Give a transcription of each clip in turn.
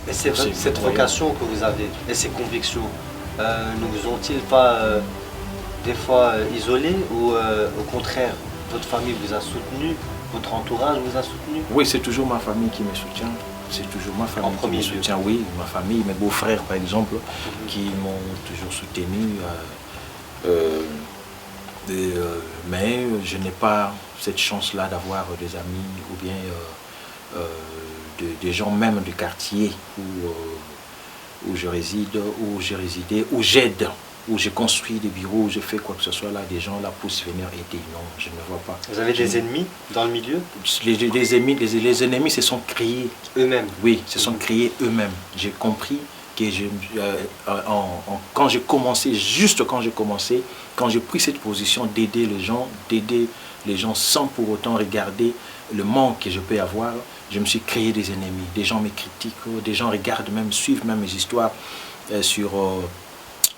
Et cette vocation que vous avez et ces convictions, ne vous ont-ils pas des fois isolé ou au contraire, votre famille vous a soutenu, votre entourage vous a soutenu? Oui, c'est toujours ma famille qui me soutient. C'est toujours ma famille qui me soutient, oui, ma famille, mes beaux-frères par exemple, qui m'ont toujours soutenu. Mais je n'ai pas cette chance-là d'avoir des amis ou bien des gens même du quartier où je réside, où j'ai résidé, où j'aide, où je construis des bureaux, où je fais quoi que ce soit là, des gens là pour se venir aider. Non, je ne vois pas. Vous avez des ennemis dans le milieu? Les ennemis se sont créés eux-mêmes. Oui, se sont créés eux-mêmes. J'ai compris que quand j'ai commencé, juste quand j'ai commencé, quand j'ai pris cette position d'aider les gens sans pour autant regarder le manque que je peux avoir, je me suis créé des ennemis. Des gens me critiquent, des gens regardent même, suivent même mes histoires sur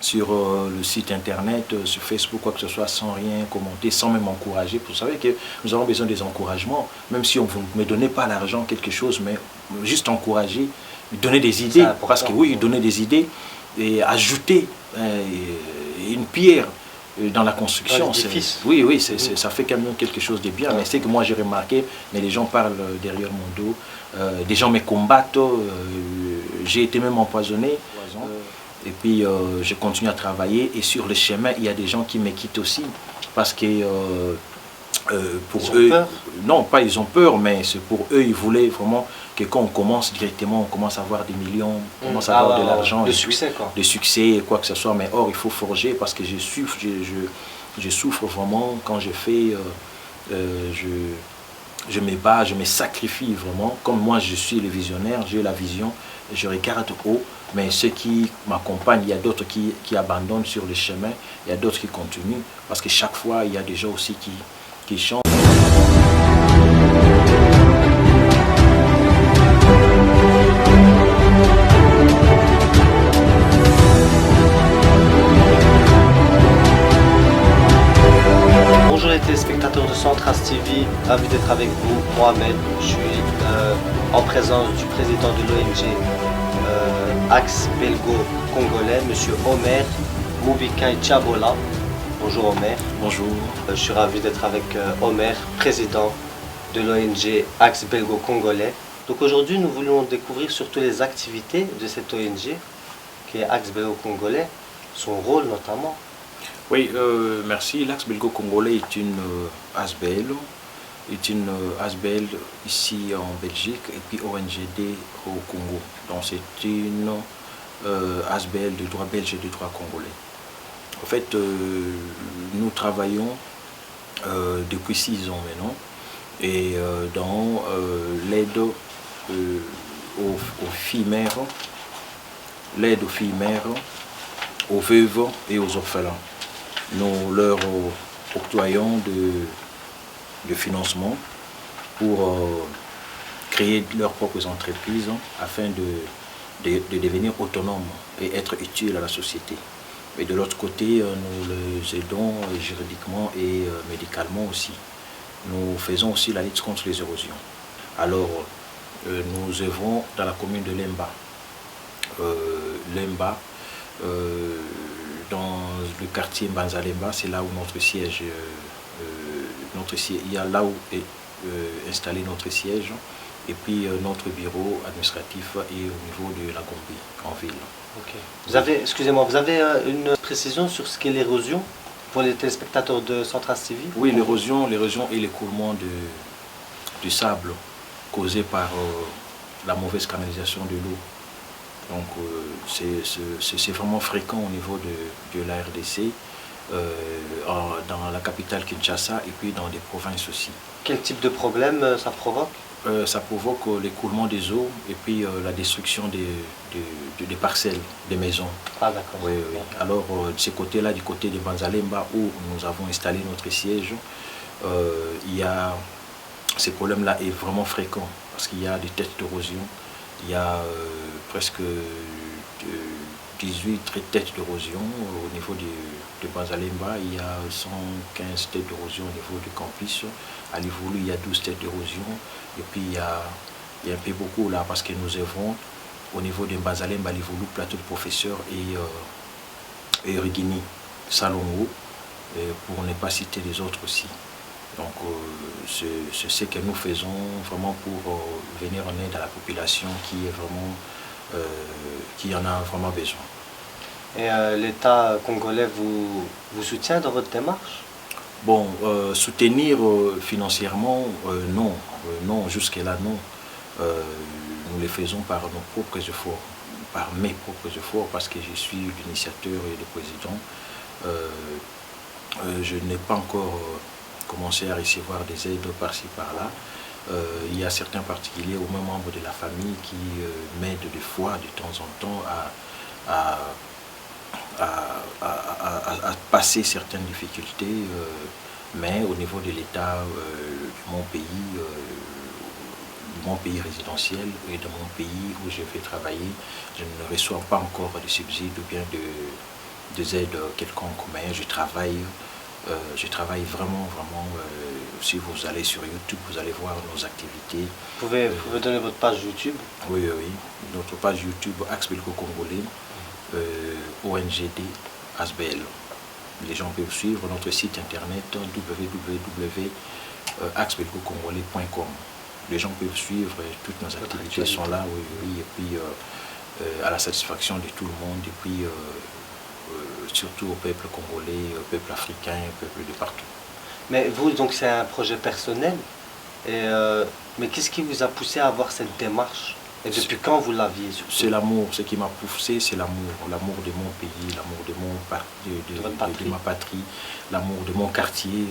le site internet, sur Facebook, quoi que ce soit, sans rien commenter, sans même encourager. Vous savez que nous avons besoin des encouragements, même si on ne me donnait pas l'argent, quelque chose, mais juste encourager, donner des idées, parce que oui, donner des idées et ajouter une pierre dans la construction. Oui, ça fait quand même quelque chose de bien, mais c'est que moi j'ai remarqué, mais les gens parlent derrière mon dos, des gens me combattent, j'ai été même empoisonné. Et puis je continue à travailler et sur le chemin il y a des gens qui me quittent aussi parce que pour eux, non pas ils ont peur, mais c'est pour eux, ils voulaient vraiment que quand on commence directement, on commence à avoir des millions, on commence à avoir de l'argent, de succès quoi. De succès et quoi que ce soit, mais or il faut forger parce que je souffre vraiment quand je fais, je me bats, je me sacrifie vraiment, comme moi je suis le visionnaire, j'ai la vision, je regarde haut, mais ceux qui m'accompagnent, il y a d'autres qui abandonnent sur le chemin, il y a d'autres qui continuent, parce que chaque fois il y a des gens aussi qui chantent. Bonjour les téléspectateurs de Centras TV, ravi d'être avec vous, Mohamed. Je suis en présence du président de l'ONG Axe Belgo-Congolais, Monsieur Omer Moubikai Tchabola. Bonjour Omer. Bonjour. Je suis ravi d'être avec Omer, président de l'ONG Axe Belgo-Congolais. Donc aujourd'hui, nous voulons découvrir surtout les activités de cette ONG, qui est Axe Belgo-Congolais, son rôle notamment. Oui, merci. L'Axe Belgo-Congolais est une ASBL, ici en Belgique et puis ONGD au Congo. Donc c'est une ASBL de droit belge et de droit congolais. En fait, nous travaillons depuis 6 ans maintenant et dans l'aide aux filles mères, aux veuves et aux orphelins. Nous leur octroyons de financement pour créer leurs propres entreprises afin de devenir autonomes et être utiles à la société. Mais de l'autre côté, nous les aidons juridiquement et médicalement aussi. Nous faisons aussi la lutte contre les érosions. Alors, nous œuvrons dans la commune de Lemba. Dans le quartier Mbanza-Lemba, c'est là où notre siège, il y a là où est installé notre siège, et puis notre bureau administratif est au niveau de la Gombe, en ville. Okay. Vous avez, excusez-moi, vous avez une précision sur ce qu'est l'érosion pour les téléspectateurs de Centras TV? Oui, l'érosion est l'écoulement du sable causé par la mauvaise canalisation de l'eau. Donc c'est vraiment fréquent au niveau de la RDC, dans la capitale Kinshasa et puis dans des provinces aussi. Quel type de problème ça provoque? Ça provoque l'écoulement des eaux et puis la destruction des parcelles, des maisons. Ah d'accord. Oui, oui. Alors de ce côté-là, du côté de Mbanza-Lemba où nous avons installé notre siège, ce problème-là est vraiment fréquent parce qu'il y a des têtes d'érosion. Il y a presque 18 têtes d'érosion au niveau de Mbanza-Lemba. Il y a 115 têtes d'érosion au niveau du campus. À Livoulou, il y a 12 têtes d'érosion. Et puis il y a un peu beaucoup là parce que nous œuvrons au niveau de Mbazalem, Balivoulou, plateau de professeurs et Rigini, Salongo, pour ne pas citer les autres aussi. Donc c'est ce que nous faisons vraiment pour venir en aide à la population qui en a vraiment besoin. Et l'État congolais vous soutient dans votre démarche? Bon, soutenir financièrement, non. Non, jusque-là, non. Nous le faisons par nos propres efforts, par mes propres efforts, parce que je suis l'initiateur et le président. Je n'ai pas encore commencé à recevoir des aides par-ci, par-là. Il y a certains particuliers ou même membres de la famille qui m'aident des fois, de temps en temps, à passer certaines difficultés, mais au niveau de l'État de mon pays résidentiel et de mon pays où je vais travailler, je ne reçois pas encore de subsides ou bien des aides quelconques, mais je travaille vraiment. Si vous allez sur YouTube, vous allez voir nos activités. Vous pouvez donner votre page YouTube? Oui. Notre page YouTube, Axe Belgo Congolais, ONGD, ASBL. Les gens peuvent suivre notre site internet www.axbelgocongolais.com. Les gens peuvent suivre, toutes nos activités sont là, oui, et puis à la satisfaction de tout le monde, et puis surtout au peuple congolais, au peuple africain, au peuple de partout. Mais vous, donc c'est un projet personnel, mais qu'est-ce qui vous a poussé à avoir cette démarche? Et depuis quand vous l'aviez? C'est l'amour, ce qui m'a poussé, c'est l'amour de mon pays, l'amour de ma patrie, l'amour de mon quartier,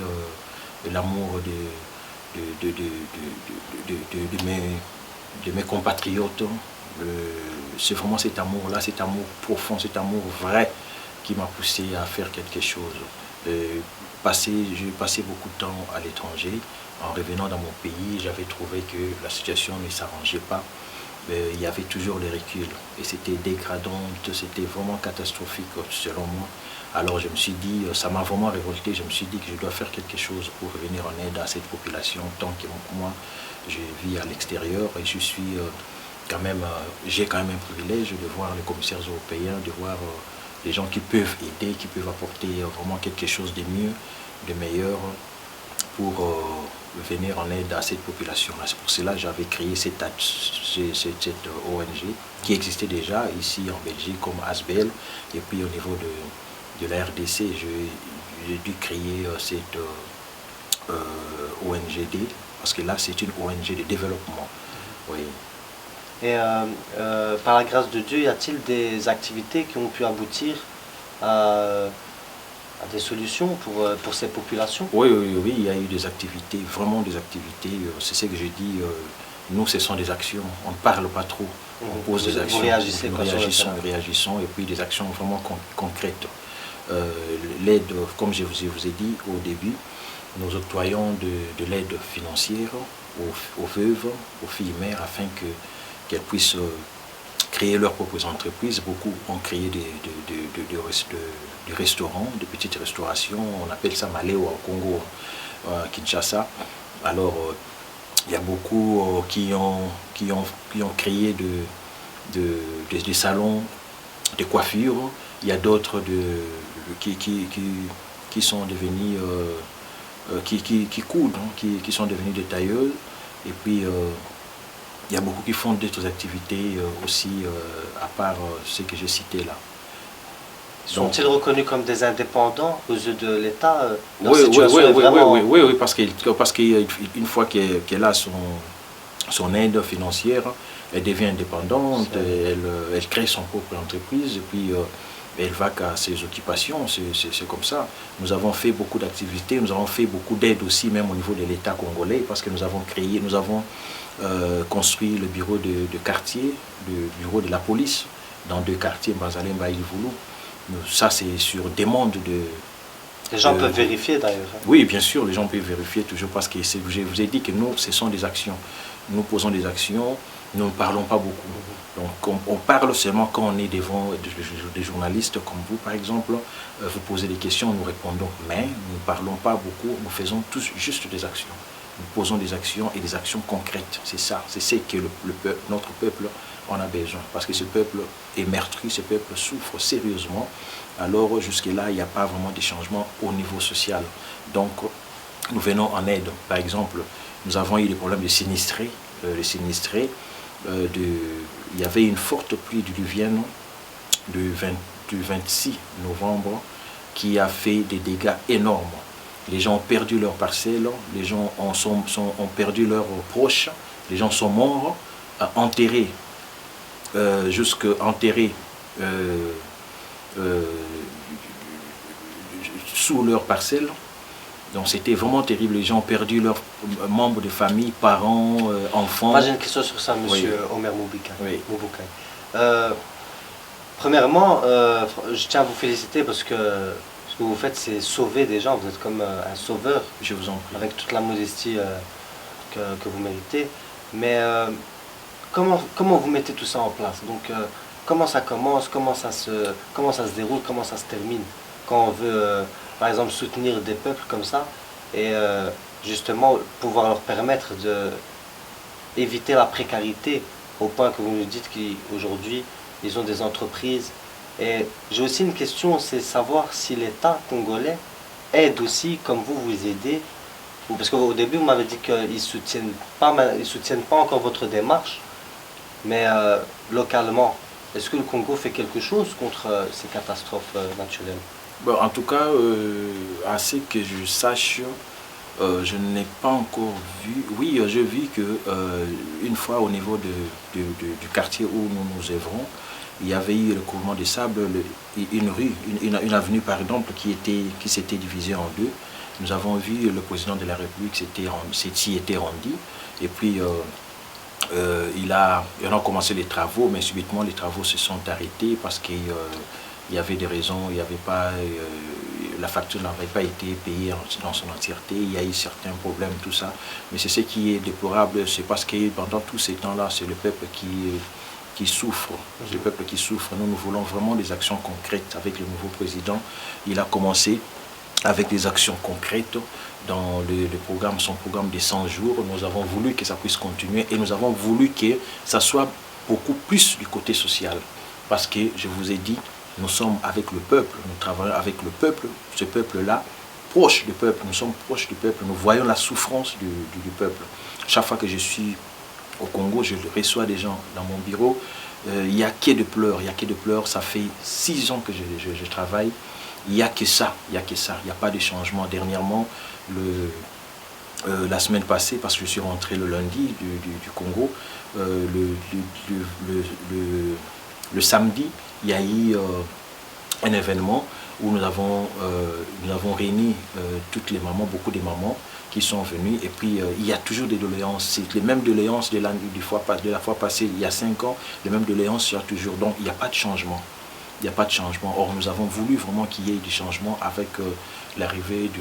l'amour de mes compatriotes. C'est vraiment cet amour-là, cet amour profond, cet amour vrai qui m'a poussé à faire quelque chose. J'ai passé beaucoup de temps à l'étranger. En revenant dans mon pays, j'avais trouvé que la situation ne s'arrangeait pas. Il y avait toujours les reculs et c'était dégradant, c'était vraiment catastrophique selon moi. Alors je me suis dit, ça m'a vraiment révolté, je me suis dit que je dois faire quelque chose pour venir en aide à cette population, tant que moi je vis à l'extérieur et je suis j'ai quand même un privilège de voir les commissaires européens, de voir les gens qui peuvent aider, qui peuvent apporter vraiment quelque chose de mieux, de meilleur pour venir en aide à cette population-là. C'est pour cela que j'avais créé cette ONG qui existait déjà ici en Belgique comme ASBL. Et puis au niveau de la RDC, j'ai dû créer cette ONGD parce que là c'est une ONG de développement. Oui. Et par la grâce de Dieu, y a-t-il des activités qui ont pu aboutir à des solutions pour ces populations? Oui, il y a eu des activités, vraiment des activités. C'est ce que j'ai dit. Nous, ce sont des actions. On ne parle pas trop. On pose des actions. Nous réagissons et puis des actions vraiment concrètes. L'aide, comme je vous ai dit au début, nous octroyons de l'aide financière aux veuves, aux filles mères, afin qu'elles puissent créer leurs propres entreprises. Beaucoup ont créé des restaurants, de petites restaurations. On appelle ça Maléo au Congo, Kinshasa. Alors, il y a beaucoup qui ont créé des salons de coiffure. Il y a d'autres qui sont devenus qui coudent, qui sont devenus des tailleuses. Et puis il y a beaucoup qui font d'autres activités aussi, à part ce que j'ai cité là. Sont-ils reconnus comme des indépendants aux yeux de l'État? Oui, parce qu'une fois qu'elle a son aide financière, elle devient indépendante, elle crée son propre entreprise et puis elle va qu'à ses occupations, c'est comme ça. Nous avons fait beaucoup d'activités, nous avons fait beaucoup d'aide aussi, même au niveau de l'État congolais, parce que nous avons construit le bureau de quartier, le bureau de la police, dans 2 quartiers, Mbazalem et Balivoulou. Ça, c'est sur demande de... Les gens peuvent vérifier d'ailleurs. Oui, bien sûr, les gens peuvent vérifier toujours parce que je vous ai dit que nous, ce sont des actions. Nous posons des actions, nous ne parlons pas beaucoup. Donc, on parle seulement quand on est devant des journalistes comme vous, par exemple. Vous posez des questions, nous répondons. Mais nous ne parlons pas beaucoup, nous faisons tous juste des actions. Nous posons des actions et des actions concrètes. C'est ça, c'est ce que notre peuple on a besoin. Parce que ce peuple est meurtri, ce peuple souffre sérieusement. Alors jusque-là, il n'y a pas vraiment de changement au niveau social. Donc nous venons en aide. Par exemple, nous avons eu des problèmes de sinistrés. Il y avait une forte pluie diluvienne du 26 novembre qui a fait des dégâts énormes. Les gens ont perdu leurs parcelles, les gens ont perdu leurs proches, les gens sont morts, enterrés, sous leurs parcelles. Donc c'était vraiment terrible, les gens ont perdu leurs membres de famille, parents, enfants. Moi j'ai une question sur ça, monsieur Omer Mouboukaï. Oui. Premièrement, je tiens à vous féliciter parce que ce que vous faites, c'est sauver des gens. Vous êtes comme un sauveur. Je vous en prie. Avec toute la modestie que vous méritez. Mais comment vous mettez tout ça en place? Donc, comment ça commence? Comment ça se déroule? Comment ça se termine? Quand on veut, par exemple, soutenir des peuples comme ça et justement pouvoir leur permettre d'éviter la précarité au point que vous nous dites qu'aujourd'hui, ils ont des entreprises. Et j'ai aussi une question, c'est savoir si l'État congolais aide aussi, comme vous aidez. Parce qu'au début, vous m'avez dit qu'ils ne soutiennent pas encore votre démarche, mais localement, est-ce que le Congo fait quelque chose contre ces catastrophes naturelles? Bon, en tout cas, à ce que je sache, je n'ai pas encore vu. Oui, j'ai vu qu'une fois au niveau du quartier où nous œuvrons, il y avait eu le coulement de sable, une avenue par exemple qui s'était divisée en deux. Nous avons vu le président de la République s'y était rendu. Et puis il a commencé les travaux, mais subitement les travaux se sont arrêtés parce qu'il y avait des raisons, il y avait pas, la facture n'avait pas été payée dans son entièreté, il y a eu certains problèmes, tout ça. Mais c'est ce qui est déplorable, c'est parce que pendant tous ces temps-là, c'est le peuple qui souffre. Le peuple qui souffre. Nous voulons vraiment des actions concrètes avec le nouveau président. Il a commencé avec des actions concrètes dans son programme de 100 jours. Nous avons voulu que ça puisse continuer et nous avons voulu que ça soit beaucoup plus du côté social. Parce que, je vous ai dit, nous sommes avec le peuple, nous travaillons avec le peuple, ce peuple-là, proche du peuple, nous sommes proches du peuple, nous voyons la souffrance du peuple. Chaque fois que je suis au Congo, je reçois des gens dans mon bureau, il n'y a que de pleurs, ça fait 6 ans que je travaille, il n'y a que ça, il n'y a pas de changement. Dernièrement, la semaine passée, parce que je suis rentré le lundi du Congo, le samedi, il y a eu un événement où nous avons réuni toutes les mamans, beaucoup de mamans qui sont venues, et puis il y a toujours des doléances, c'est les mêmes doléances de la fois passée, il y a 5 ans, les mêmes doléances, il y a toujours, donc il n'y a pas de changement. Il n'y a pas de changement. Or, nous avons voulu vraiment qu'il y ait du changement avec l'arrivée du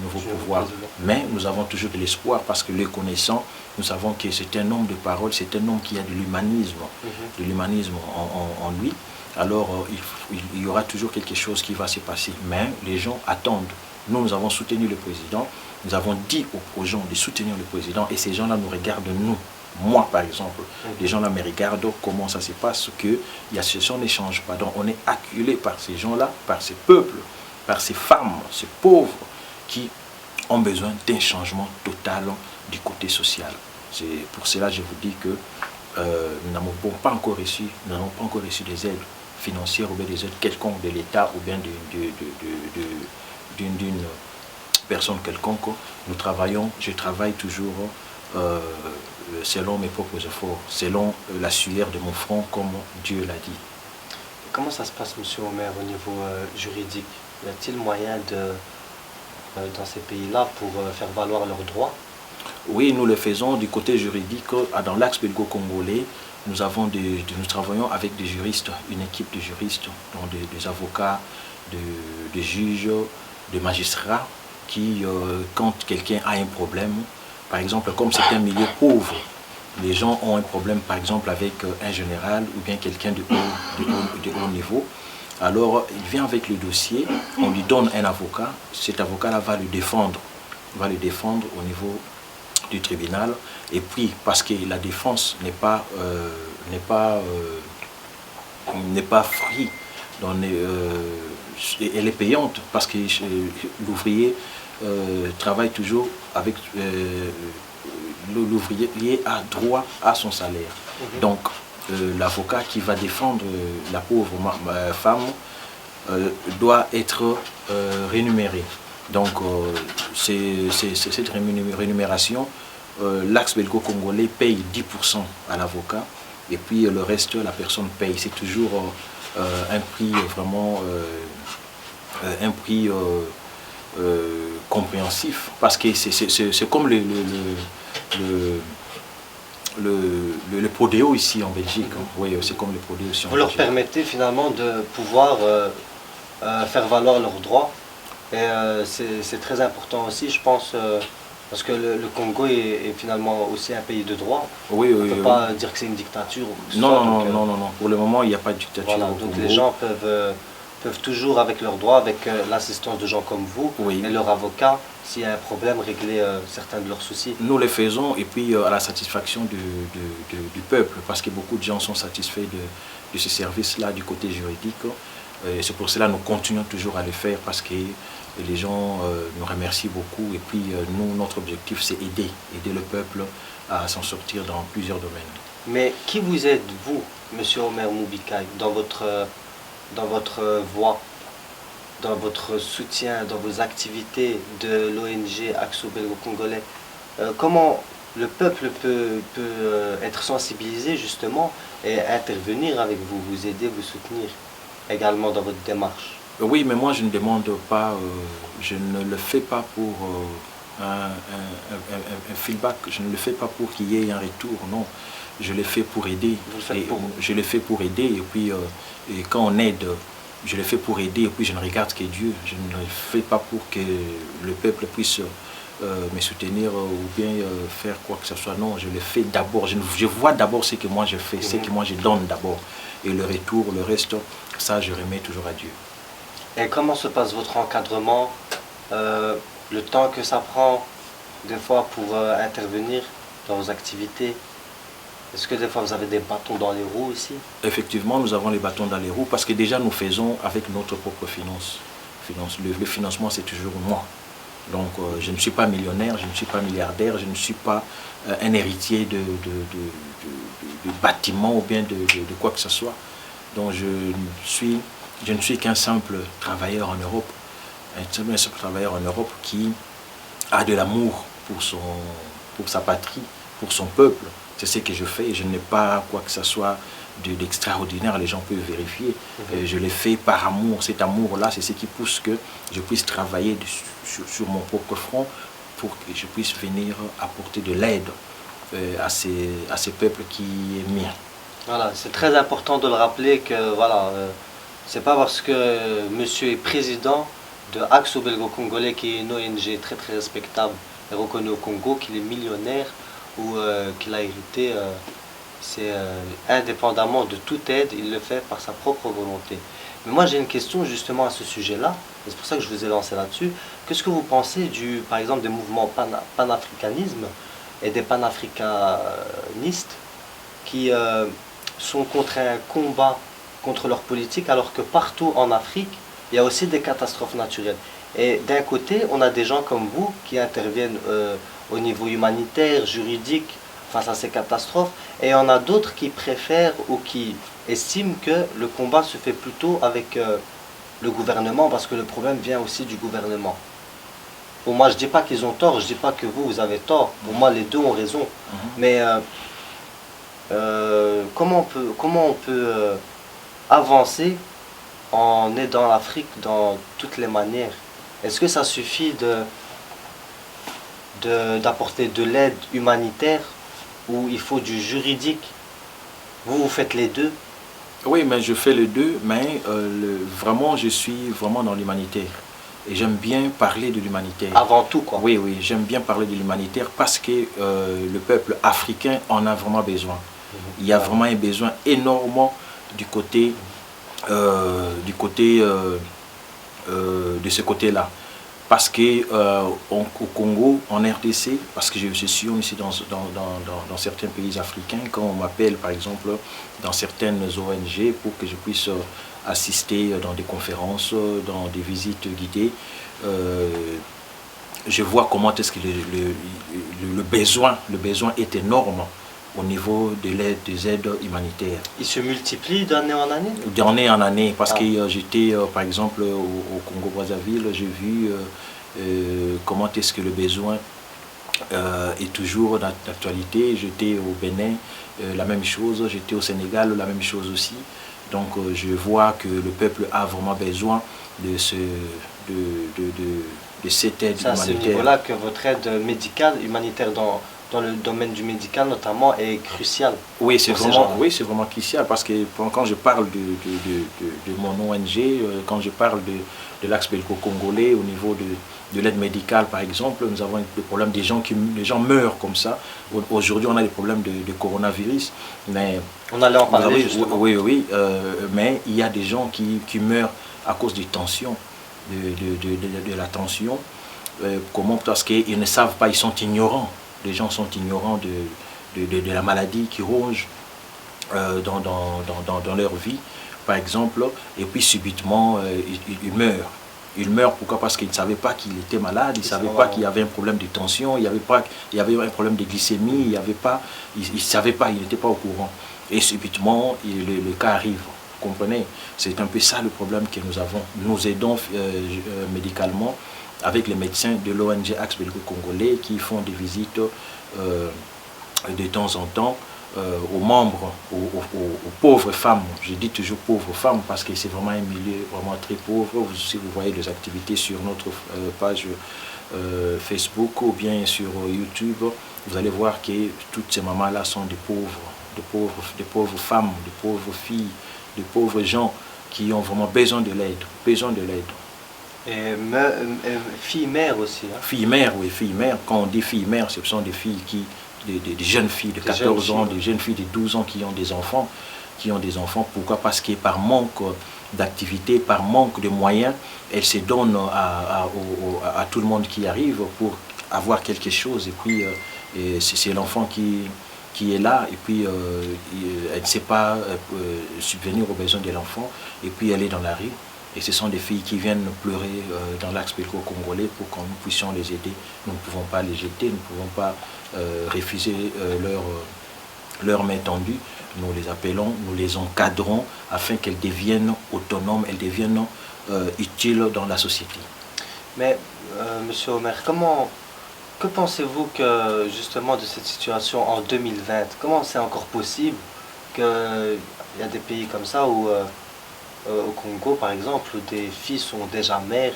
nouveau pouvoir. Mais nous avons toujours de l'espoir parce que les connaissants, nous savons que c'est un homme de parole, c'est un homme qui a de l'humanisme en lui. Alors, il y aura toujours quelque chose qui va se passer. Mais les gens attendent. Nous avons soutenu le président. Nous avons dit aux gens de soutenir le président et ces gens-là nous regardent, nous. Moi, par exemple, les gens-là me regardent comment ça se passe, que ce sont ne change pas. Donc, on est acculé par ces gens-là, par ces peuples, par ces femmes, ces pauvres qui ont besoin d'un changement total du côté social. C'est pour cela que je vous dis que nous n'avons pas encore reçu des aides financières ou bien des aides quelconques de l'État ou bien d'une personne quelconque. Je travaille toujours selon mes propres efforts, selon la sueur de mon front, comme Dieu l'a dit. Comment ça se passe, monsieur Omer, au niveau juridique? Y a-t-il moyen dans ces pays-là pour faire valoir leurs droits? Oui, nous le faisons du côté juridique. Dans l'axe belgo-congolais, nous travaillons avec des juristes, une équipe de juristes, donc des avocats, des juges, des magistrats, qui, quand quelqu'un a un problème, par exemple, comme c'est un milieu pauvre, les gens ont un problème, par exemple, avec un général ou bien quelqu'un de haut niveau. Alors, il vient avec le dossier, on lui donne un avocat, cet avocat-là va le défendre au niveau du tribunal. Et puis, parce que la défense n'est pas n'est pas free. Donc, elle est payante parce que l'ouvrier travaille toujours avec l'ouvrier a droit à son salaire. Donc l'avocat qui va défendre la pauvre femme doit être rémunéré. Donc cette rémunération, l'Axe belgo-congolais paye 10% à l'avocat et puis le reste la personne paye. C'est toujours un prix vraiment un prix compréhensif parce que c'est comme le prodéo ici en Belgique. Oui, c'est comme le prodéo ici en Belgique. Vous leur permettez finalement de pouvoir faire valoir leurs droits et c'est très important aussi, je pense, parce que le Congo est finalement aussi un pays de droit. Oui, on ne peut pas dire que c'est une dictature. Non. Pour le moment, il n'y a pas de dictature voilà, au donc Congo. les gens peuvent toujours, avec leurs droits, avec l'assistance de gens comme vous et leur avocat, s'il y a un problème, régler certains de leurs soucis. Nous les faisons et puis à la satisfaction du peuple, parce que beaucoup de gens sont satisfaits de ce service-là du côté juridique. C'est pour cela que nous continuons toujours à le faire parce que les gens nous remercient beaucoup et puis nous, notre objectif c'est aider le peuple à s'en sortir dans plusieurs domaines. Mais qui vous êtes, vous, Monsieur Omer Moubikaï, dans votre voix, dans votre soutien, dans vos activités de l'ONG Axo Belgo-Congolais? Comment le peuple peut être sensibilisé justement et intervenir avec vous, vous aider, vous soutenir également dans votre démarche? Oui, mais moi je ne demande pas, je ne le fais pas pour un feedback, je ne le fais pas pour qu'il y ait un retour, non. Je le fais pour aider. Je le fais pour aider et puis et quand on aide, je le fais pour aider et puis je ne regarde que Dieu. Je ne le fais pas pour que le peuple puisse me soutenir ou bien faire quoi que ce soit. Non, je le fais d'abord. Je vois d'abord ce que moi je fais, ce que moi je donne d'abord. Et le retour, le reste, ça je remets toujours à Dieu. Et comment se passe votre encadrement, le temps que ça prend des fois pour intervenir dans vos activités? Est-ce que des fois vous avez des bâtons dans les roues aussi? Effectivement, nous avons les bâtons dans les roues parce que déjà nous faisons avec notre propre finance. Le financement c'est toujours moi. Donc je ne suis pas millionnaire, je ne suis pas milliardaire, je ne suis pas un héritier de bâtiments ou bien de quoi que ce soit. Donc je ne suis qu'un simple travailleur en Europe. Un simple travailleur en Europe qui a de l'amour pour sa patrie, pour son peuple. C'est ce que je fais. Je n'ai pas quoi que ce soit d'extraordinaire, les gens peuvent vérifier. Je le fais par amour. Cet amour-là, c'est ce qui pousse que je puisse travailler sur mon propre front pour que je puisse venir apporter de l'aide à ces peuples qui est mien. Voilà, c'est très important de le rappeler que voilà, c'est pas parce que monsieur est président de Axo Belgo-Congolais, qui est une ONG très très respectable et reconnue au Congo, qu'il est millionnaire ou qu'il a hérité. C'est indépendamment de toute aide, il le fait par sa propre volonté. Mais moi j'ai une question justement à ce sujet-là, c'est pour ça que je vous ai lancé là-dessus. Qu'est-ce que vous pensez par exemple des mouvements panafricanisme et des panafricanistes qui sont contre un combat contre leur politique, alors que partout en Afrique, il y a aussi des catastrophes naturelles. Et d'un côté, on a des gens comme vous qui interviennent au niveau humanitaire, juridique, face à ces catastrophes, et on a d'autres qui préfèrent ou qui estiment que le combat se fait plutôt avec le gouvernement, parce que le problème vient aussi du gouvernement. Pour moi, je ne dis pas qu'ils ont tort, je ne dis pas que vous avez tort. Pour moi, les deux ont raison. Mais comment on peut avancer en aidant l'Afrique dans toutes les manières? Est-ce que ça suffit d'apporter de l'aide humanitaire ou il faut du juridique? Vous faites les deux? Oui, mais je fais les deux, mais vraiment, je suis vraiment dans l'humanitaire. Et j'aime bien parler de l'humanitaire. Avant tout, quoi. Oui, j'aime bien parler de l'humanitaire parce que le peuple africain en a vraiment besoin. Il y a vraiment un besoin énorme du côté, de ce côté-là. Parce que au Congo, en RDC, parce que je suis aussi dans certains pays africains, quand on m'appelle par exemple dans certaines ONG pour que je puisse assister dans des conférences, dans des visites guidées, je vois comment est-ce que le besoin est énorme au niveau de l'aide, des aides humanitaires. Il se multiplie d'année en année? D'année en année, parce que j'étais par exemple au Congo-Brazzaville, j'ai vu comment est-ce que le besoin est toujours d'actualité. J'étais au Bénin, la même chose, j'étais au Sénégal, la même chose aussi. Donc je vois que le peuple a vraiment besoin de cette aide humanitaire. C'est à ce niveau-là que votre aide médicale, humanitaire dans le domaine du médical notamment, est cruciale. Oui, c'est vraiment crucial, parce que quand je parle de mon ONG, quand je parle de l'axe belgo-congolais au niveau de l'aide médicale par exemple, nous avons le problème des gens meurent comme ça. Aujourd'hui on a des problèmes de coronavirus, mais on allait en parler justement. Oui, mais il y a des gens qui meurent à cause des tensions, de la tension. Comment? Parce qu'ils ne savent pas, ils sont ignorants. Les gens sont ignorants de la maladie qui ronge dans leur vie, par exemple, et puis subitement, ils meurent. Ils meurent, pourquoi? Parce qu'ils ne savaient pas qu'il était malade, ils ne savaient pas qu'il y avait un problème de tension, il y avait un problème de glycémie, ils ne savaient pas, ils n'étaient pas au courant. Et subitement, le cas arrive. Vous comprenez? C'est un peu ça le problème que nous avons. Nous aidons médicalement avec les médecins de l'ONG Axe Belgo-Congolais qui font des visites de temps en temps aux membres, aux pauvres femmes. Je dis toujours pauvres femmes parce que c'est vraiment un milieu vraiment très pauvre. Si vous voyez les activités sur notre page Facebook ou bien sur YouTube, vous allez voir que toutes ces mamans-là sont des pauvres femmes, des pauvres filles, des pauvres gens qui ont vraiment besoin de l'aide. Et filles-mères aussi. Hein. Filles-mères, oui, filles-mères. Quand on dit filles-mères, ce sont des filles des jeunes filles de 14 ans, des jeunes filles de 12 ans qui ont des enfants. Pourquoi? Parce que par manque d'activité, par manque de moyens, elles se donnent à tout le monde qui arrive pour avoir quelque chose. Et puis, c'est l'enfant qui est là, et puis elle ne sait pas subvenir aux besoins de l'enfant, et puis elle est dans la rue. Et ce sont des filles qui viennent pleurer dans l'axe belgo-congolais pour que nous puissions les aider. Nous ne pouvons pas les jeter, nous ne pouvons pas refuser leur main tendue. Nous les appelons, nous les encadrons afin qu'elles deviennent autonomes, elles deviennent utiles dans la société. Mais, Monsieur Omer, que pensez-vous que justement de cette situation en 2020? Comment c'est encore possible qu'il y a des pays comme ça où au Congo par exemple, où des filles sont déjà mères?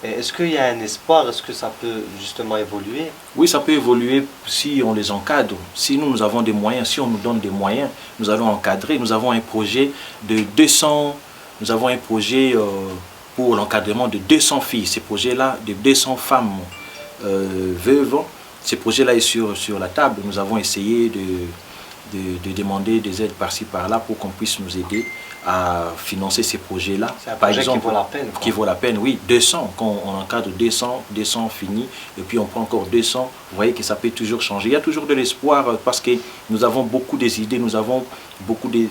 Est-ce qu'il y a un espoir? Est-ce que ça peut justement évoluer? Oui, ça peut évoluer si on les encadre. Si nous avons des moyens, si on nous donne des moyens, nous allons encadrer. Nous avons un projet de 200, nous avons un projet pour l'encadrement de 200 filles. Ce projet-là, de 200 femmes veuves, ce projet-là est sur la table. Nous avons essayé de demander des aides par-ci par-là pour qu'on puisse nous aider à financer ces projets-là. C'est un projet qui vaut la peine. Qui vaut la peine, oui. 200, quand on encadre 200 fini, et puis on prend encore 200, vous voyez que ça peut toujours changer. Il y a toujours de l'espoir parce que nous avons beaucoup des idées, nous avons beaucoup des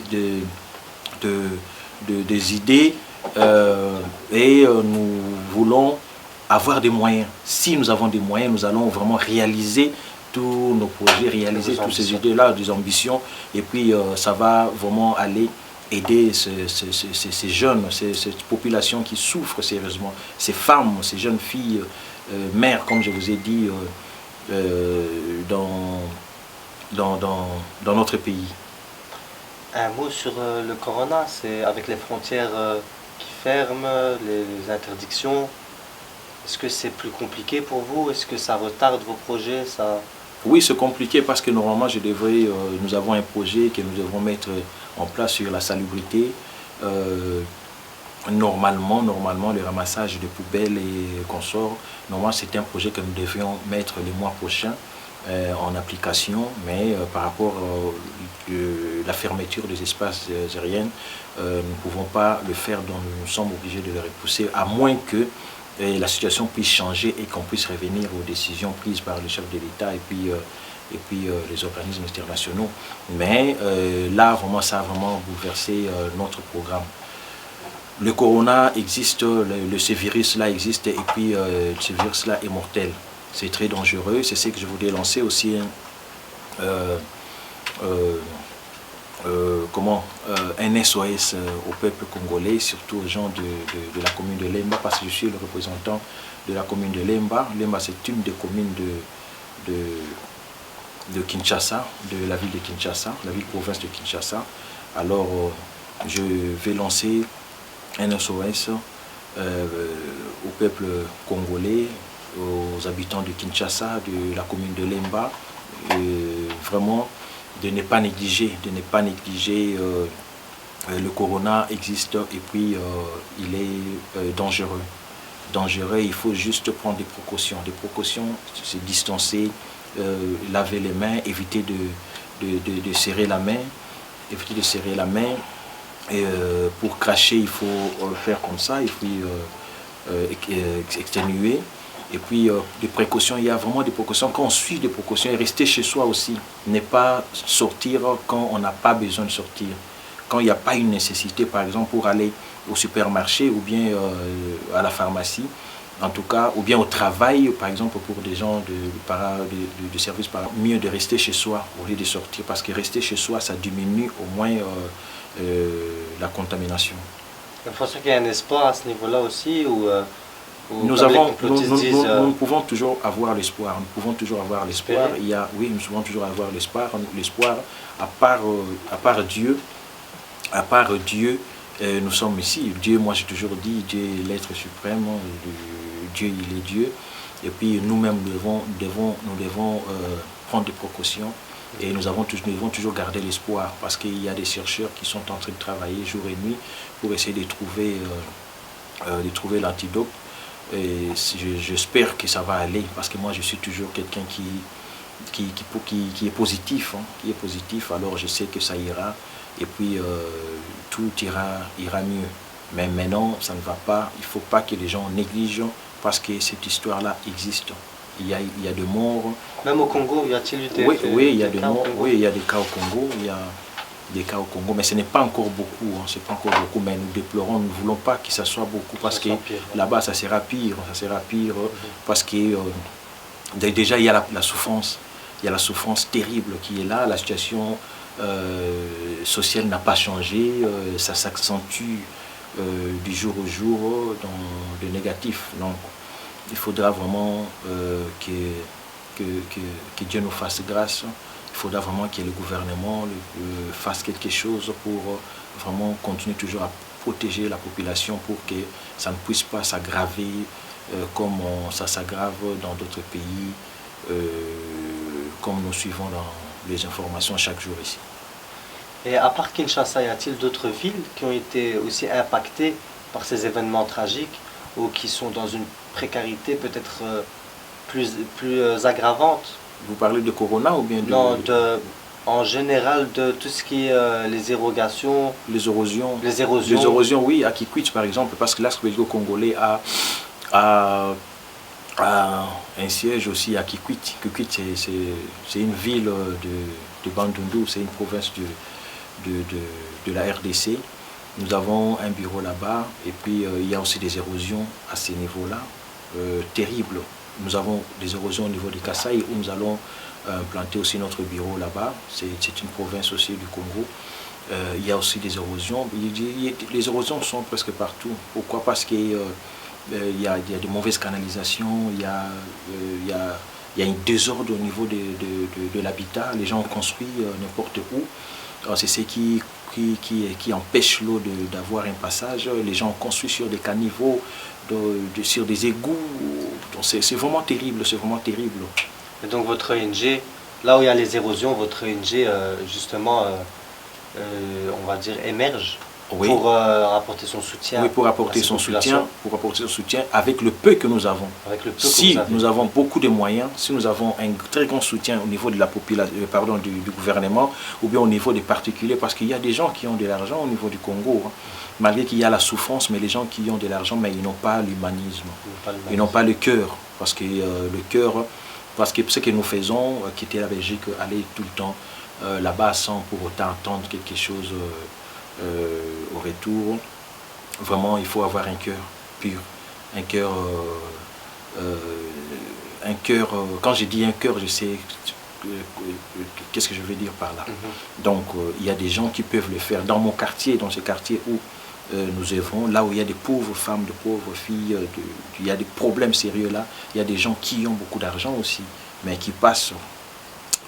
idées et nous voulons avoir des moyens. Si nous avons des moyens, nous allons vraiment réaliser tous nos projets, réaliser toutes ces idées-là, des ambitions, et puis ça va vraiment aller aider ces jeunes, cette population qui souffre sérieusement, ces femmes, ces jeunes filles, mères, comme je vous ai dit, dans notre pays. Un mot sur le corona, c'est avec les frontières qui ferment, les interdictions. Est-ce que c'est plus compliqué pour vous? Est-ce que ça retarde vos projets? Oui, c'est compliqué parce que normalement, nous avons un projet que nous devons mettre en place sur la salubrité. Normalement, le ramassage de poubelles et consorts, normalement, c'est un projet que nous devions mettre le mois prochain en application, mais par rapport à la fermeture des espaces aériens, nous ne pouvons pas le faire, donc nous sommes obligés de le repousser, à moins que la situation puisse changer et qu'on puisse revenir aux décisions prises par le chef de l'État et puis les organismes internationaux. Mais là, vraiment, ça a vraiment bouleversé notre programme. Le corona existe, ce virus-là existe, et puis ce virus-là est mortel. C'est très dangereux, c'est ce que je voulais lancer aussi. Un SOS au peuple congolais, surtout aux gens de la commune de Lemba, parce que je suis le représentant de la commune de Lemba. Lemba, c'est une des communes de Kinshasa, de la ville de Kinshasa, la ville-province de Kinshasa. Alors, je vais lancer un SOS au peuple congolais, aux habitants de Kinshasa, de la commune de Lemba, vraiment de ne pas négliger, le corona existe et puis il est dangereux. Il faut juste prendre des précautions. Des précautions, c'est distancer, laver les mains, éviter de serrer la main, Et pour cracher, il faut faire comme ça, et puis exténuer. Et puis des précautions, il y a vraiment des précautions. Quand on suit des précautions, et rester chez soi aussi. Ne pas sortir quand on n'a pas besoin de sortir. Quand il n'y a pas une nécessité, par exemple, pour aller au supermarché ou bien à la pharmacie, en tout cas, ou bien au travail, par exemple, pour des gens de service, mieux de rester chez soi au lieu de sortir, parce que rester chez soi, ça diminue au moins la contamination. Vous pensez qu'il y a un espoir à ce niveau-là aussi nous pouvons toujours avoir l'espoir. Nous pouvons toujours avoir l'espoir. Nous pouvons toujours avoir l'espoir. L'espoir, à part Dieu, nous sommes ici. Dieu, moi j'ai toujours dit, Dieu est l'être suprême. Dieu, il est Dieu. Et puis nous-mêmes, nous devons prendre des précautions. Et nous devons toujours garder l'espoir, parce qu'il y a des chercheurs qui sont en train de travailler jour et nuit pour essayer de trouver l'antidote. Et j'espère que ça va aller, parce que moi je suis toujours quelqu'un qui est positif, alors je sais que ça ira, et puis tout ira mieux. Mais maintenant ça ne va pas, il ne faut pas que les gens négligent, parce que cette histoire-là existe. Il y a des morts. Même au Congo, y a-t-il eu des Oui, il y a des morts. Oui, il y a des cas au Congo. Il y a des cas au Congo, mais ce n'est pas encore beaucoup. C'est pas encore beaucoup, mais nous déplorons. Nous ne voulons pas que ça soit beaucoup, parce que là-bas, ça sera pire. Parce que déjà, il y a la souffrance. Il y a la souffrance terrible qui est là. La situation sociale n'a pas changé. Ça s'accentue du jour au jour dans le négatif. Donc, il faudra vraiment que Dieu nous fasse grâce. Il faudra vraiment que le gouvernement fasse quelque chose pour vraiment continuer toujours à protéger la population, pour que ça ne puisse pas s'aggraver comme ça s'aggrave dans d'autres pays, comme nous suivons dans les informations chaque jour ici. Et à part Kinshasa, y a-t-il d'autres villes qui ont été aussi impactées par ces événements tragiques, ou qui sont dans une précarité peut-être plus aggravante? Vous parlez de corona ou bien de... Non, en général, de tout ce qui est les érogations. Les érosions. Les érosions, oui, à Kikwit par exemple, parce que l'Astre belgo-congolais a un siège aussi à Kikwit. Kikwit, c'est une ville de Bandundu, c'est une province de la RDC. Nous avons un bureau là-bas, et puis il y a aussi des érosions à ce niveau-là, terribles. Nous avons des érosions au niveau de Kasaï, où nous allons planter aussi notre bureau là-bas. C'est une province aussi du Congo. Il y a aussi des érosions. Les érosions sont presque partout. Pourquoi? Parce qu'il y a de mauvaises canalisations, il y a un désordre au niveau de l'habitat. Les gens construisent n'importe où. C'est ce qui empêche l'eau d'avoir un passage. Les gens construisent sur des caniveaux, sur des égouts. C'est vraiment terrible, Et donc votre ONG, là où il y a les érosions, votre ONG justement, on va dire, émerge. Oui. Pour apporter son soutien. Oui, pour apporter son soutien, avec le peu que nous avons. Avec le peu Si que vous avez. nous avons beaucoup de moyens, si nous avons un très grand soutien au niveau de la population, du gouvernement, ou bien au niveau des particuliers, parce qu'il y a des gens qui ont de l'argent au niveau du Congo, hein, malgré qu'il y a la souffrance, mais les gens qui ont de l'argent, mais ils n'ont pas l'humanisme, ils n'ont pas le cœur, parce que le cœur, parce que ce que nous faisons, quitter la Belgique, aller tout le temps là-bas sans pour autant attendre quelque chose au retour. Vraiment, il faut avoir un cœur pur, un cœur, quand je dis un cœur, je sais qu'est-ce que je veux dire par là. Donc, il y a des gens qui peuvent le faire. Dans mon quartier, dans ce quartier où nous œuvrons, là où il y a des pauvres femmes, de pauvres filles, il y a des problèmes sérieux là, il y a des gens qui ont beaucoup d'argent aussi, mais qui passent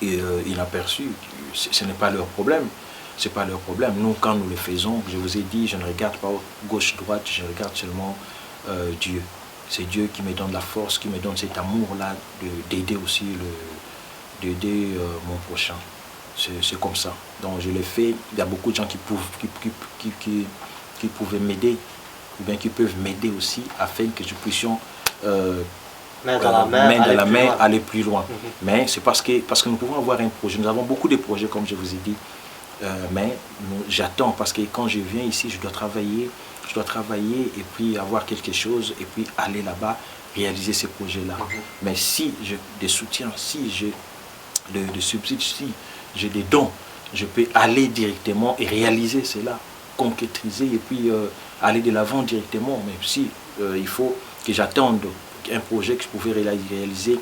inaperçus. Ce n'est pas leur problème. C'est pas leur problème. Nous, quand nous le faisons, je vous ai dit, je ne regarde pas gauche-droite, je regarde seulement Dieu. C'est Dieu qui me donne la force, qui me donne cet amour-là d'aider aussi d'aider mon prochain. C'est comme ça. Donc je le fais. Il y a beaucoup de gens qui pouvaient m'aider, ou bien qui peuvent m'aider aussi, afin que je puisse main dans la main, aller plus loin. Mais c'est parce que nous pouvons avoir un projet. Nous avons beaucoup de projets, comme je vous ai dit. Mais j'attends, parce que quand je viens ici, je dois travailler et puis avoir quelque chose et puis aller là-bas, réaliser ces projets-là. Mais si j'ai des soutiens, si j'ai des subsides, si j'ai des dons, je peux aller directement et réaliser cela, concrétiser et puis aller de l'avant directement. Mais si il faut que j'attende un projet que je pouvais réaliser,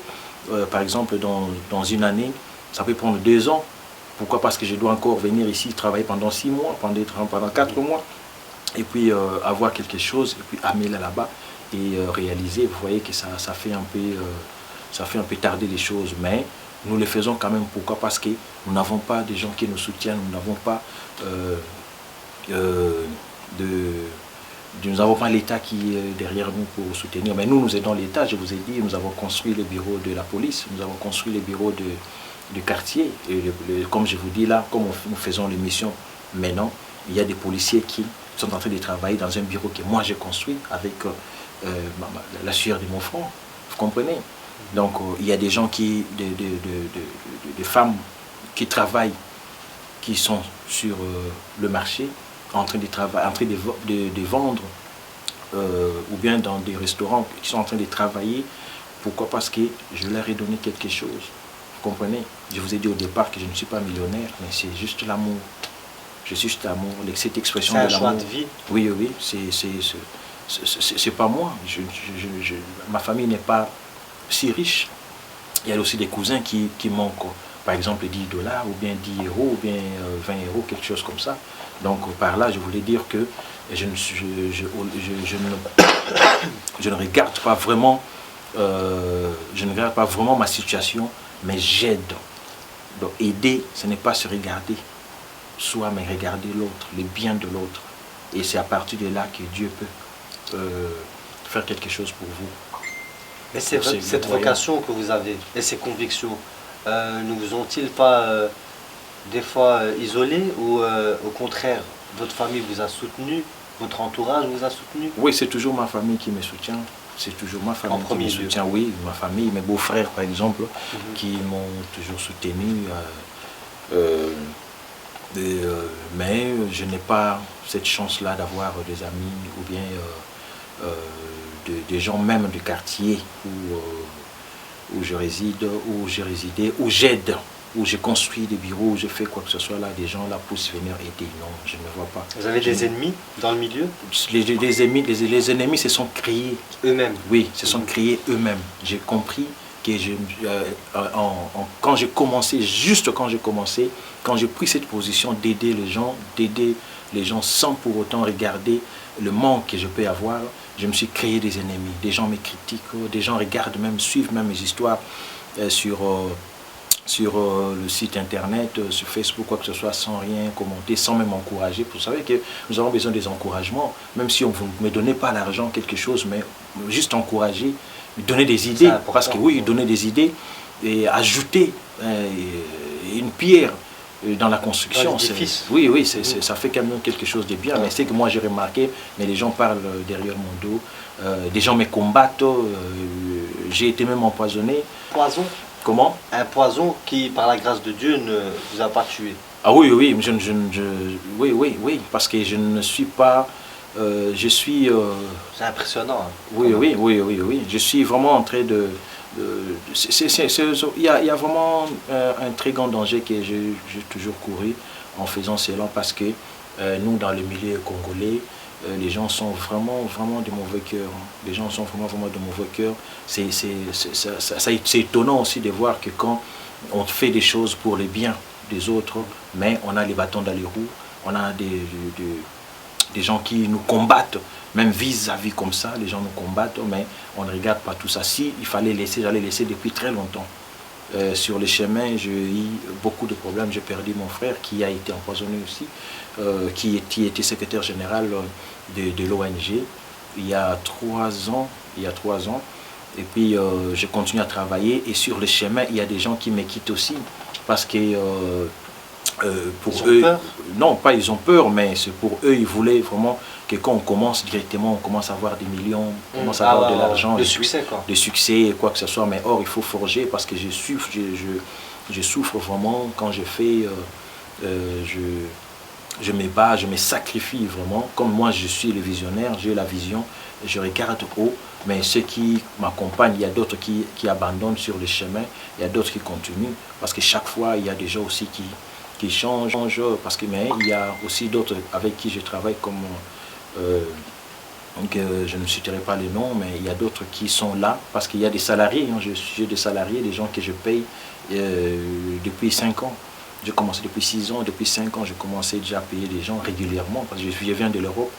par exemple dans une année, ça peut prendre 2 ans. Pourquoi? Parce que je dois encore venir ici travailler pendant 6 mois, pendant 4 mois, et puis avoir quelque chose, et puis amener là-bas et réaliser. Vous voyez que ça fait un peu tarder les choses, mais nous le faisons quand même. Pourquoi? Parce que nous n'avons pas de gens qui nous soutiennent, nous n'avons pas nous n'avons pas l'État qui est derrière nous pour soutenir. Mais nous aidons l'État. Je vous ai dit, nous avons construit le bureau de la police, nous avons construit le bureau du quartier. Et comme je vous dis là, comme nous faisons l'émission maintenant, il y a des policiers qui sont en train de travailler dans un bureau que moi j'ai construit avec la sueur de mon front. Vous comprenez? Donc il y a des gens des femmes qui travaillent, qui sont sur le marché, en train de vendre, ou bien dans des restaurants qui sont en train de travailler. Pourquoi? Parce que je leur ai donné quelque chose. Vous comprenez? Je vous ai dit au départ que je ne suis pas millionnaire, mais c'est juste l'amour. Je suis juste l'amour, cette expression de l'amour. C'est un choix de vie. Oui, c'est pas moi. Ma famille n'est pas si riche. Il y a aussi des cousins qui manquent, par exemple 10 $, ou bien 10 €, ou bien 20 €, quelque chose comme ça. Donc par là, je voulais dire que je ne regarde pas vraiment, ma situation, mais j'aide. Donc aider, ce n'est pas se regarder soi, mais regarder l'autre, le bien de l'autre. Et c'est à partir de là que Dieu peut faire quelque chose pour vous. Mais c'est vrai, cette vocation que vous avez et ces convictions, ne vous ont-ils pas des fois isolés, ou au contraire, votre famille vous a soutenu, votre entourage vous a soutenu? Oui, c'est toujours ma famille qui me soutient. C'est toujours ma famille qui me soutient. Oui, ma famille, mes beaux-frères par exemple, qui m'ont toujours soutenu. Mais je n'ai pas cette chance-là d'avoir des amis ou bien des gens même du quartier où je réside, où j'ai résidé, où j'aide, où j'ai construit des bureaux, où je fais quoi que ce soit là, des gens là puissent venir aider. Non, je ne vois pas. Vous avez des ennemis dans le milieu? Les ennemis se sont créés eux-mêmes. Oui, se sont créés eux-mêmes. J'ai compris que quand j'ai commencé, juste quand j'ai commencé, quand j'ai pris cette position d'aider les gens sans pour autant regarder le manque que je peux avoir, je me suis créé des ennemis. Des gens me critiquent, des gens regardent même, suivent même mes histoires sur le site internet, sur Facebook, quoi que ce soit, sans rien commenter, sans même encourager. Vous savez que nous avons besoin des encouragements, même si on ne me donnait pas l'argent, quelque chose, mais juste encourager, donner des idées, parce que oui, donner des idées et ajouter une pierre dans la construction. Dans l'édifice. Oui, oui, ça fait quand même quelque chose de bien. Mais c'est que moi j'ai remarqué, mais les gens parlent derrière mon dos, des gens me combattent, j'ai été même empoisonné. Poison. Comment? Un poison qui, par la grâce de Dieu, ne vous a pas tué. Ah oui, oui, oui, oui, oui, parce que je ne suis pas, je suis... C'est impressionnant. Hein, oui, oui, oui, oui, oui, je suis vraiment en train de... Il y a vraiment un très grand danger que j'ai toujours couru en faisant cela parce que nous, dans le milieu congolais, les gens sont vraiment de mauvais cœur. Les gens sont vraiment de mauvais cœur. C'est étonnant aussi de voir que quand on fait des choses pour le bien des autres, mais on a les bâtons dans les roues, on a des gens qui nous combattent, même vis-à-vis comme ça, les gens nous combattent, mais on ne regarde pas tout ça. Si il fallait laisser, j'allais laisser depuis très longtemps. Sur les chemins, j'ai eu beaucoup de problèmes. J'ai perdu mon frère qui a été empoisonné aussi, qui était secrétaire général de l'ONG il y a 3 ans. Et puis je continue à travailler et sur le chemin, il y a des gens qui me quittent aussi parce que pour eux, non pas ils ont peur, mais c'est pour eux, ils voulaient vraiment que quand on commence directement, on commence à avoir des millions, on commence à avoir de l'argent, de succès quoi. De succès et quoi que ce soit, mais or il faut forger parce que je souffre vraiment quand je fais, je me bats, je me sacrifie vraiment, comme moi je suis le visionnaire, j'ai la vision, je regarde haut, mais ceux qui m'accompagnent, il y a d'autres qui abandonnent sur le chemin, il y a d'autres qui continuent, parce que chaque fois il y a des gens aussi qui changent, parce que mais il y a aussi d'autres avec qui je travaille comme je ne citerai pas les noms, mais il y a d'autres qui sont là parce qu'il y a des salariés, hein, j'ai des salariés, des gens que je paye depuis 5 ans. J'ai commencé depuis 6 ans, depuis 5 ans, j'ai commencé déjà à payer des gens régulièrement parce que je viens de l'Europe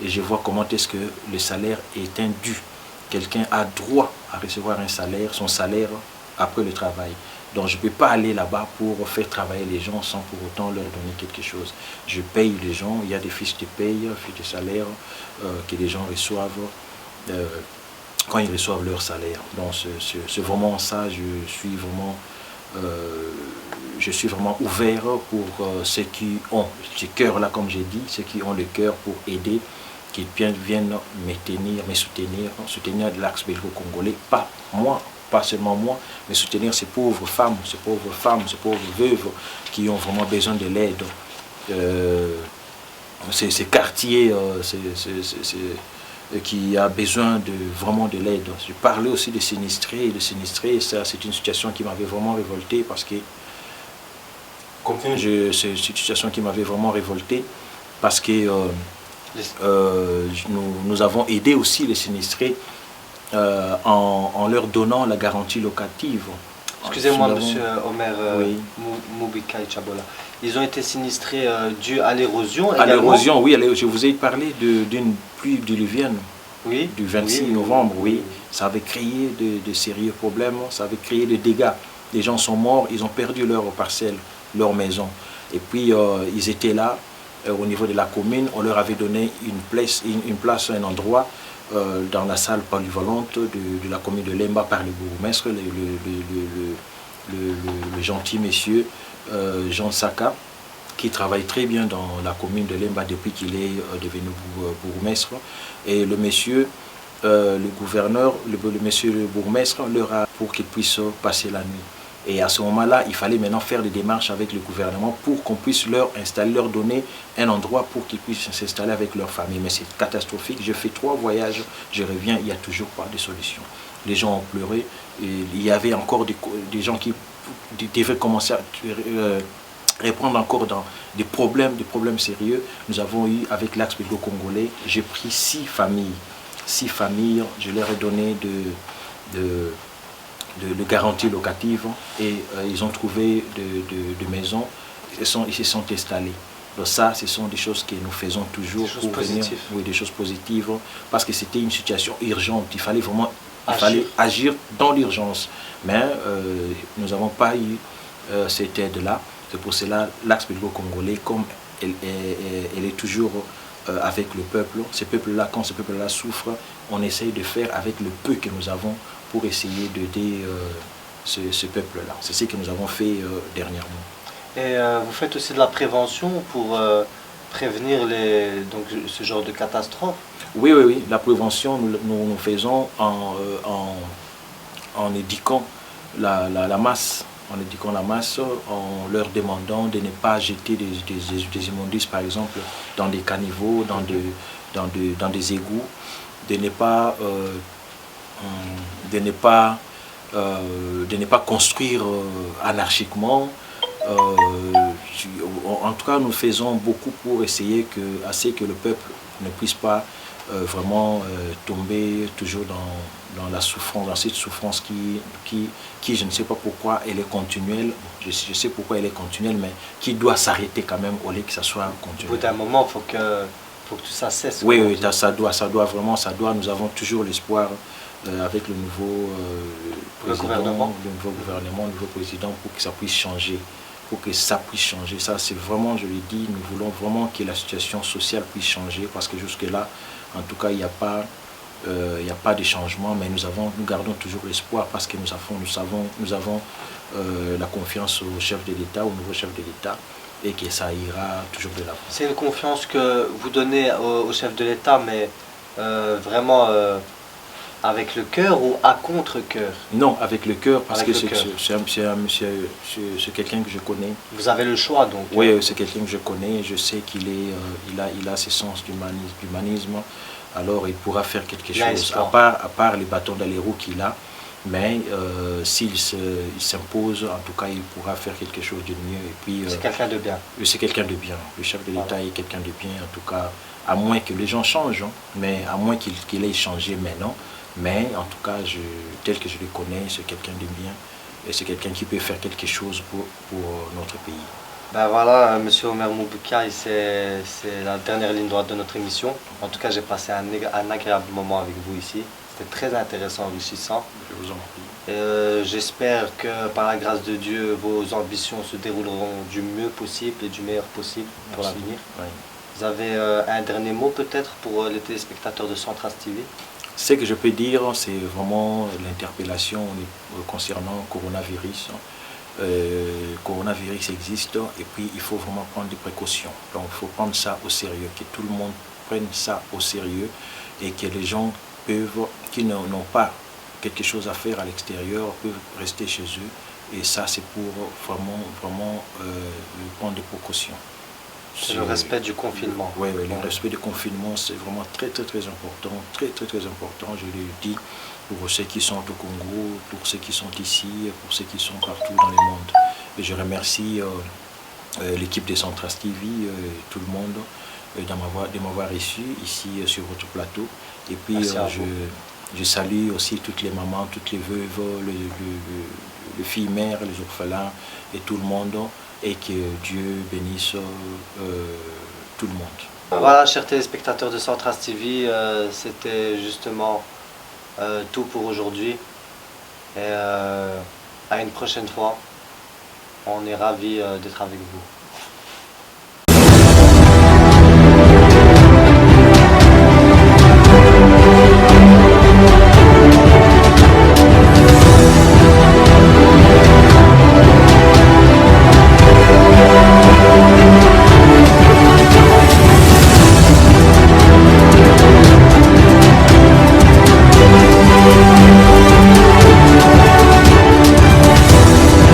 et je vois comment est-ce que le salaire est indu. Quelqu'un a droit à recevoir un salaire, son salaire après le travail. Donc je ne peux pas aller là-bas pour faire travailler les gens sans pour autant leur donner quelque chose. Je paye les gens, il y a des fiches de paye, fiches de salaire que les gens reçoivent quand ils reçoivent leur salaire. Donc c'est vraiment ça, je suis vraiment ouvert pour ceux qui ont ce cœur-là, comme j'ai dit, ceux qui ont le cœur pour aider, qui viennent me soutenir de l'axe belgo-congolais, pas moi, pas seulement moi, mais soutenir ces pauvres femmes, ces pauvres veuves qui ont vraiment besoin de l'aide. Ces quartiers qui a besoin vraiment de l'aide. Je parlais aussi de sinistrés, ça c'est une situation qui m'avait vraiment révolté parce que c'est une situation qui m'avait vraiment révolté parce que nous avons aidé aussi les sinistrés en leur donnant la garantie locative. Excusez-moi, monsieur Omer Moubika et Chabola. Ils ont été sinistrés dû à l'érosion. À l'érosion, oui. Je vous ai parlé d'une pluie diluvienne du 26 novembre. Oui. Ça avait créé de sérieux problèmes, ça avait créé des dégâts. Les gens sont morts, ils ont perdu leur parcelle, leur maison. Et puis, ils étaient là, au niveau de la commune. On leur avait donné une place, un endroit dans la salle polyvalente de la commune de Lemba par le bourgmestre, le gentil monsieur Jean Saka, qui travaille très bien dans la commune de Lemba depuis qu'il est devenu bourgmestre. Et le monsieur, le gouverneur, monsieur le bourgmestre, leur a pour qu'ils puissent passer la nuit. Et à ce moment-là, il fallait maintenant faire des démarches avec le gouvernement pour qu'on puisse leur installer, leur donner un endroit pour qu'ils puissent s'installer avec leur famille. Mais c'est catastrophique. Je fais 3 voyages, je reviens, il n'y a toujours pas de solution. Les gens ont pleuré. Et il y avait encore des gens qui devaient commencer à répondre encore dans des problèmes sérieux. Nous avons eu, avec l'axe belgo-congolais, j'ai pris 6 familles. 6 familles, je leur ai donné de garantie locative et ils ont trouvé de maisons, ils se sont installés. Donc ça, ce sont des choses que nous faisons toujours pour venir, des choses positives, parce que c'était une situation urgente, il fallait vraiment agir dans l'urgence. Mais nous n'avons pas eu cette aide-là. C'est pour cela l'axe belgo-congolais, comme elle est toujours avec le peuple, ce peuple-là, quand ce peuple-là souffre, on essaye de faire avec le peu que nous avons pour essayer d'aider ce peuple-là. C'est ce que nous avons fait dernièrement. Et vous faites aussi de la prévention pour prévenir ce genre de catastrophe? Oui, oui, oui. La prévention, nous faisons en éduquant la masse. En éduquant la masse, en leur demandant de ne pas jeter des immondices, par exemple, dans des caniveaux, dans des égouts, de ne pas, de ne pas, de ne pas construire anarchiquement. En tout cas, nous faisons beaucoup pour essayer que le peuple ne puisse pas vraiment tomber toujours dans la souffrance, dans cette souffrance qui, je ne sais pas pourquoi elle est continuelle, je sais pourquoi elle est continuelle, mais qui doit s'arrêter quand même au lieu que ça soit Au continuel. bout d'un moment, faut que tout ça cesse. Oui, oui, ça doit vraiment, nous avons toujours l'espoir avec le nouveau président, le nouveau gouvernement, le nouveau président, pour que ça puisse changer. Pour que ça puisse changer. Ça, c'est vraiment, je l'ai dit, nous voulons vraiment que la situation sociale puisse changer, parce que jusque-là, en tout cas, il n'y a pas de changement, mais nous gardons toujours l'espoir, parce que nous avons la confiance au chef de l'État, au nouveau chef de l'État, et que ça ira toujours de l'avant. C'est une confiance que vous donnez au chef de l'État, mais vraiment avec le cœur ou à contre-cœur? Non, avec le cœur, parce Avec que le cœur. c'est quelqu'un que je connais. Vous avez le choix donc. Oui, c'est quelqu'un que je connais, je sais il a ce sens d'humanisme, alors il pourra faire quelque chose, à part les bâtons dans les roues qu'il a, mais s'il s'impose, en tout cas, il pourra faire quelque chose de mieux. Et puis, c'est quelqu'un de bien. C'est quelqu'un de bien, le chef de l'État est quelqu'un de bien, en tout cas, à moins que les gens changent, hein, mais à moins qu'il ait changé maintenant. Mais en tout cas, tel que je le connais, c'est quelqu'un de bien et c'est quelqu'un qui peut faire quelque chose pour notre pays. Ben voilà, Monsieur Omer Mouboukaï, c'est la dernière ligne droite de notre émission. En tout cas, j'ai passé un agréable moment avec vous ici. C'était très intéressant, enrichissant. Je vous en prie. J'espère que par la grâce de Dieu, vos ambitions se dérouleront du mieux possible et du meilleur possible pour l'avenir. Oui. Vous avez un dernier mot peut-être pour les téléspectateurs de Centras TV? Ce que je peux dire, c'est vraiment l'interpellation concernant coronavirus. Coronavirus existe et puis il faut vraiment prendre des précautions. Donc il faut prendre ça au sérieux, que tout le monde prenne ça au sérieux et que les gens qui n'ont pas quelque chose à faire à l'extérieur, peuvent rester chez eux. Et ça, c'est pour vraiment prendre des précautions. C'est le respect du confinement. Oui, le respect du confinement, c'est vraiment très important, très important, je le dis, pour ceux qui sont au Congo, pour ceux qui sont ici, pour ceux qui sont partout dans le monde. Et je remercie l'équipe de Centras TV, tout le monde, de m'avoir reçu ici sur votre plateau. Et puis je salue aussi toutes les mamans, toutes les veuves, les filles mères, les orphelins et tout le monde. Et que Dieu bénisse tout le monde. Voilà, chers téléspectateurs de Centras TV, c'était justement tout pour aujourd'hui. Et à une prochaine fois, on est ravis d'être avec vous.